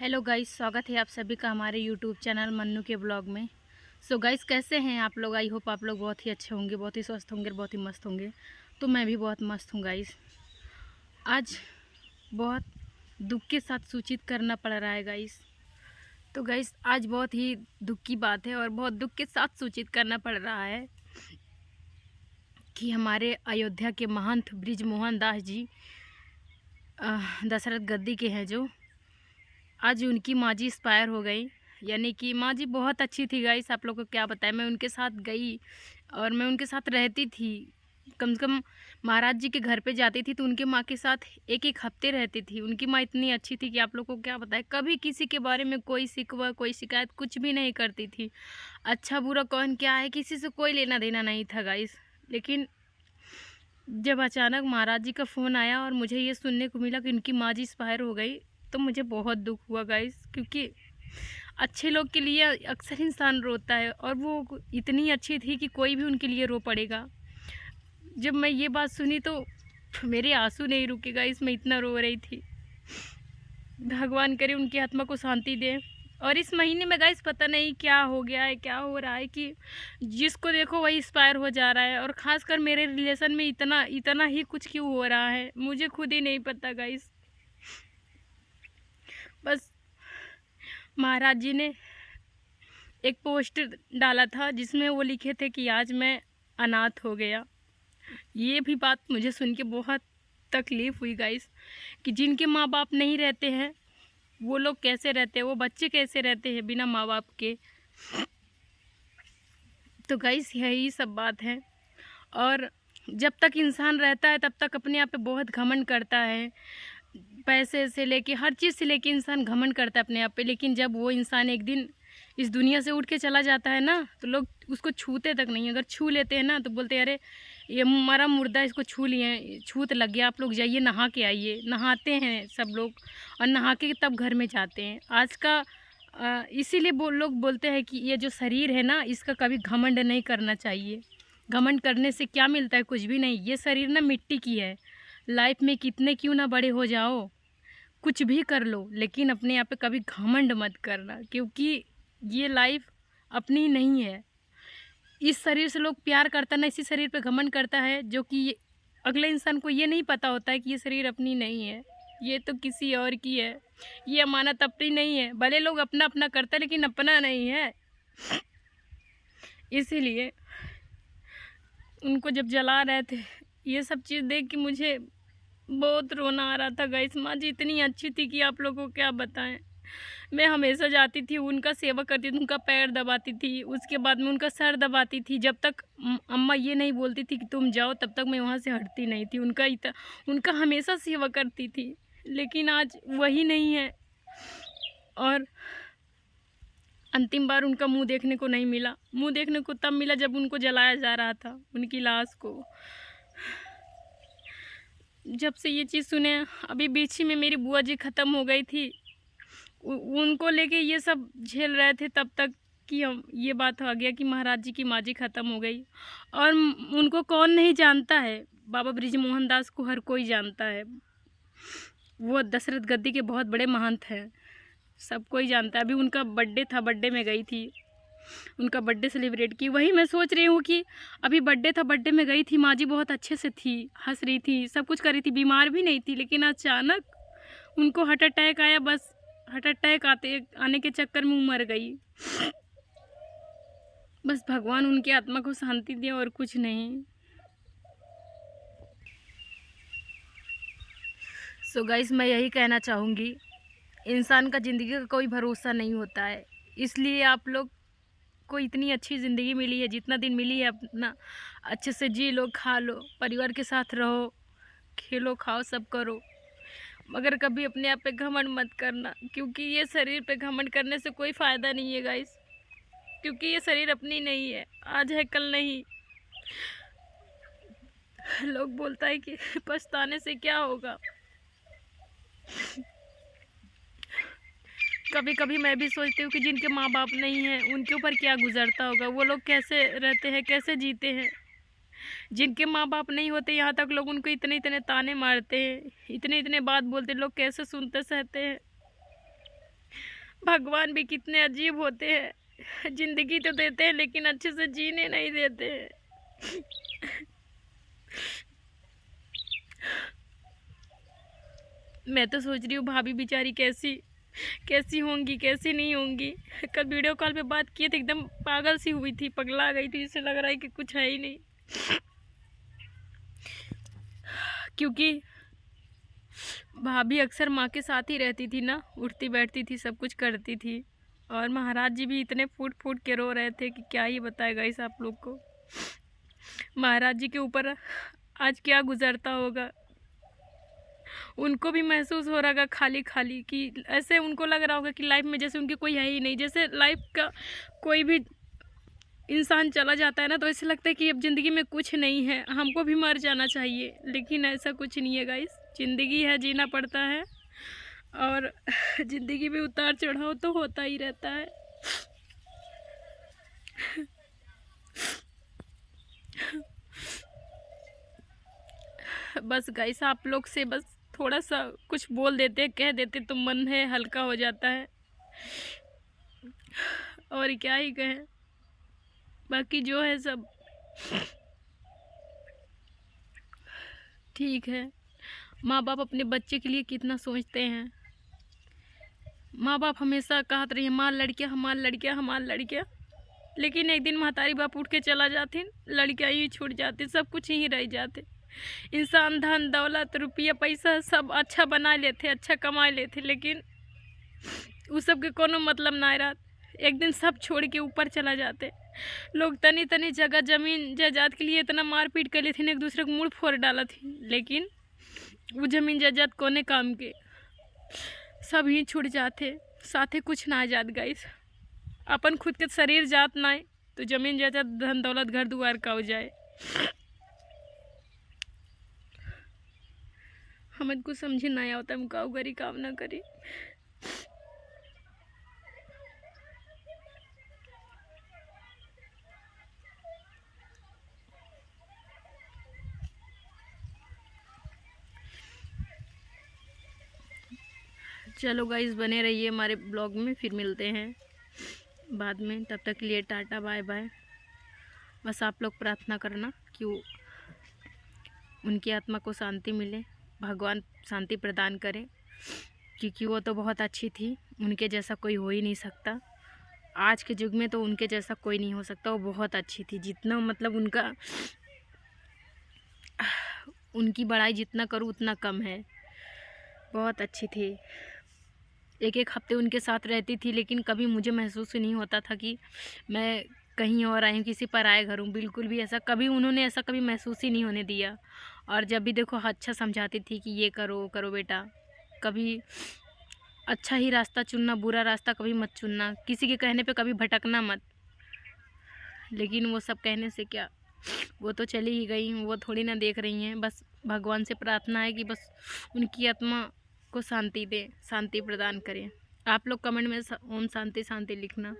Hello guys, स्वागत है आप सभी का हमारे यूट्यूब चैनल मन्नू के ब्लॉग में। सो गाइस, कैसे हैं आप लोग? आई होप आप लोग बहुत ही अच्छे होंगे, बहुत ही स्वस्थ होंगे, बहुत ही मस्त होंगे। तो मैं भी बहुत मस्त हूँ गाइस। आज बहुत दुख के साथ सूचित करना पड़ रहा है गाइस। तो गाइस, आज बहुत ही दुख की बात है और बहुत दुख के साथ सूचित करना पड़ रहा है कि हमारे अयोध्या के महंत बृजमोहन दास जी दशरथ गद्दी के हैं जो आज उनकी माँ जी एक्सपायर हो गई। यानी कि माँ जी बहुत अच्छी थी गाइस, आप लोगों को क्या बताएं। मैं उनके साथ गई और मैं उनके साथ रहती थी। कम से कम महाराज जी के घर पे जाती थी तो उनके माँ के साथ एक एक हफ्ते रहती थी। उनकी माँ इतनी अच्छी थी कि आप लोगों को क्या बताएं, कभी किसी के बारे में कोई शिकवा कोई शिकायत कुछ भी नहीं करती थी। अच्छा बुरा कौन क्या है, किसी से कोई लेना देना नहीं था गाइस। लेकिन जब अचानक महाराज जी का फ़ोन आया और मुझे ये सुनने को मिला कि उनकी माँ जी एक्सपायर हो गई, तो मुझे बहुत दुख हुआ गाइस। क्योंकि अच्छे लोग के लिए अक्सर इंसान रोता है और वो इतनी अच्छी थी कि कोई भी उनके लिए रो पड़ेगा। जब मैं ये बात सुनी तो मेरे आंसू नहीं रुके गाइस, मैं इतना रो रही थी। भगवान करे उनकी आत्मा को शांति दे। और इस महीने में गाइस पता नहीं क्या हो गया है, क्या हो रहा है कि जिसको देखो वही एक्सपायर हो जा रहा है। और ख़ासकर मेरे रिलेशन में इतना इतना ही कुछ क्यों हो रहा है, मुझे खुद ही नहीं पता गाइस। बस महाराज जी ने एक पोस्ट डाला था जिसमें वो लिखे थे कि आज मैं अनाथ हो गया। ये भी बात मुझे सुन के बहुत तकलीफ़ हुई गाइस कि जिनके माँ बाप नहीं रहते हैं वो लोग कैसे रहते हैं, वो बच्चे कैसे रहते हैं बिना माँ बाप के। तो गाइस यही सब बात है। और जब तक इंसान रहता है तब तक अपने आप पे बहुत घमंड करता है, पैसे से लेके हर चीज़ से लेके इंसान घमंड करता है अपने आप पे। लेकिन जब वो इंसान एक दिन इस दुनिया से उठ के चला जाता है ना, तो लोग उसको छूते तक नहीं। अगर छू लेते हैं ना तो बोलते हैं अरे ये मरा मुर्दा, इसको छू लिए, छूत लग गया, आप लोग जाइए नहा के आइए। नहाते हैं सब लोग और नहा के तब घर में जाते हैं। आज का इसीलिए लोग बोलते हैं कि ये जो शरीर है ना, इसका कभी घमंड नहीं करना चाहिए। घमंड करने से क्या मिलता है? कुछ भी नहीं। ये शरीर ना मिट्टी की है। लाइफ में कितने क्यों ना बड़े हो जाओ, कुछ भी कर लो, लेकिन अपने आप पे कभी घमंड मत करना। क्योंकि ये लाइफ अपनी नहीं है। इस शरीर से लोग प्यार करता ना, इसी शरीर पे घमंड करता है, जो कि अगले इंसान को ये नहीं पता होता है कि ये शरीर अपनी नहीं है, ये तो किसी और की है। ये अमानत अपनी नहीं है। भले लोग अपना अपना करते हैं लेकिन अपना नहीं है। इसीलिए उनको जब जला रहे थे, ये सब चीज़ देख के मुझे बहुत रोना आ रहा था गाइस। माँ जी इतनी अच्छी थी कि आप लोगों को क्या बताएं। मैं हमेशा जाती थी, उनका सेवा करती थी, उनका पैर दबाती थी, उसके बाद में उनका सर दबाती थी। जब तक अम्मा ये नहीं बोलती थी कि तुम जाओ, तब तक मैं वहाँ से हटती नहीं थी। उनका हमेशा सेवा करती थी। लेकिन आज वही नहीं है और अंतिम बार उनका मुंह देखने को नहीं मिला। मुंह देखने को तब मिला जब उनको जलाया जा रहा था, उनकी लाश को। जब से ये चीज़ सुने, अभी बीच ही में मेरी बुआ जी ख़त्म हो गई थी, उनको लेके ये सब झेल रहे थे तब तक कि हम ये बात आ गया कि महाराज जी की माँ जी ख़त्म हो गई। और उनको कौन नहीं जानता है, बाबा बृजमोहन दास को हर कोई जानता है। वो दशरथ गद्दी के बहुत बड़े महंत हैं, सब कोई जानता है। अभी उनका बर्थडे था, बर्थडे में गई थी, उनका बर्थडे सेलिब्रेट की। वही मैं सोच रही हूँ कि अभी बर्थडे था, बर्थडे में गई थी, माँ जी बहुत अच्छे से थी, हंस रही थी, सब कुछ कर रही थी, बीमार भी नहीं थी। लेकिन अचानक उनको हार्ट अटैक आया। बस हार्ट अटैक आने के चक्कर में मर गई। बस भगवान उनकी आत्मा को शांति दे और कुछ नहीं। सो गाइस, मैं यही कहना चाहूँगी, इंसान का ज़िंदगी का कोई भरोसा नहीं होता है। इसलिए आप लोग को इतनी अच्छी ज़िंदगी मिली है, जितना दिन मिली है अपना अच्छे से जी लो, खा लो, परिवार के साथ रहो, खेलो खाओ, सब करो। मगर कभी अपने आप पे घमंड मत करना, क्योंकि ये शरीर पे घमंड करने से कोई फ़ायदा नहीं है गाइस। क्योंकि ये शरीर अपनी नहीं है, आज है कल नहीं। लोग बोलता है कि पछताने से क्या होगा। कभी कभी मैं भी सोचती हूँ कि जिनके माँ बाप नहीं हैं उनके ऊपर क्या गुजरता होगा, वो लोग कैसे रहते हैं, कैसे जीते हैं। जिनके माँ बाप नहीं होते, यहाँ तक लोग उनको इतने इतने ताने मारते हैं, इतने इतने बात बोलते, लोग कैसे सुनते सहते हैं। भगवान भी कितने अजीब होते हैं, जिंदगी तो देते हैं लेकिन अच्छे से जीने नहीं देते हैं। मैं तो सोच रही हूँ भाभी बेचारी कैसी कैसी होंगी, कैसी नहीं होंगी। कल वीडियो कॉल पे बात किए थे, एकदम पागल सी हुई थी, पगला गई थी, इसे लग रहा है कि कुछ है ही नहीं। क्योंकि भाभी अक्सर माँ के साथ ही रहती थी ना, उठती बैठती थी, सब कुछ करती थी। और महाराज जी भी इतने फूट फूट के रो रहे थे कि क्या ही बताएगा इस आप लोग को। महाराज जी के ऊपर आज क्या गुजरता होगा, उनको भी महसूस हो रहा होगा खाली खाली, कि ऐसे उनको लग रहा होगा कि लाइफ में जैसे उनकी कोई है ही नहीं। जैसे लाइफ का कोई भी इंसान चला जाता है ना, तो ऐसे लगता है कि अब ज़िंदगी में कुछ नहीं है, हमको भी मर जाना चाहिए। लेकिन ऐसा कुछ नहीं है गाइस, ज़िंदगी है, जीना पड़ता है। और ज़िंदगी में उतार चढ़ाव तो होता ही रहता है। बस गाइस आप लोग से बस थोड़ा सा कुछ बोल देते, कह देते तो मन है हल्का हो जाता है। और क्या ही कहें, बाकी जो है सब ठीक है। माँ बाप अपने बच्चे के लिए कितना सोचते हैं। माँ बाप हमेशा कहते रहे हमार लड़कियाँ, हमार लड़कियाँ, हमार लड़कियाँ। लेकिन एक दिन महतारी बाप उठ के चला जाती, लड़कियाँ ही छूट जाती, सब कुछ ही रह जाते। इंसान धन दौलत रुपया पैसा सब अच्छा बना लेते, अच्छा कमा लेते, लेकिन उस सब के कोनो मतलब ना रहा। एक दिन सब छोड़ के ऊपर चला जाते। लोग तनी तनी जगह जमीन जायदाद के लिए इतना मारपीट कर लेते, एक दूसरे को मुड़ फोड़ डाला थी, लेकिन वो जमीन जायदाद कोने काम के, सब ही छूट जाते, साथे कुछ ना जात गाइस। अपन खुद के शरीर जात ना तो जमीन जायदाद धन दौलत घर दुआर का हो जाए। हमें कुछ समझ ना आया होता, हम काऊ करी काम ना करी। चलो गाइस बने रहिए हमारे ब्लॉग में, फिर मिलते हैं बाद में। तब तक के लिए टाटा बाय बाय। बस आप लोग प्रार्थना करना कि उनकी आत्मा को शांति मिले, भगवान शांति प्रदान करे, क्योंकि वो तो बहुत अच्छी थी, उनके जैसा कोई हो ही नहीं सकता। आज के युग में तो उनके जैसा कोई नहीं हो सकता, वो बहुत अच्छी थी। जितना मतलब उनकी बड़ाई जितना करूँ उतना कम है। बहुत अच्छी थी, एक एक हफ्ते उनके साथ रहती थी, लेकिन कभी मुझे महसूस नहीं होता था कि मैं कहीं और आई हूँ, किसी पर आए घर हूँ। बिल्कुल भी ऐसा कभी उन्होंने ऐसा कभी महसूस ही नहीं होने दिया। और जब भी देखो अच्छा समझाती थी कि ये करो वो करो बेटा, कभी अच्छा ही रास्ता चुनना, बुरा रास्ता कभी मत चुनना, किसी के कहने पे कभी भटकना मत। लेकिन वो सब कहने से क्या, वो तो चली ही गई, वो थोड़ी ना देख रही हैं। बस भगवान से प्रार्थना है कि बस उनकी आत्मा को शांति दे, शांति प्रदान करें। आप लोग कमेंट में ओम शांति शांति लिखना।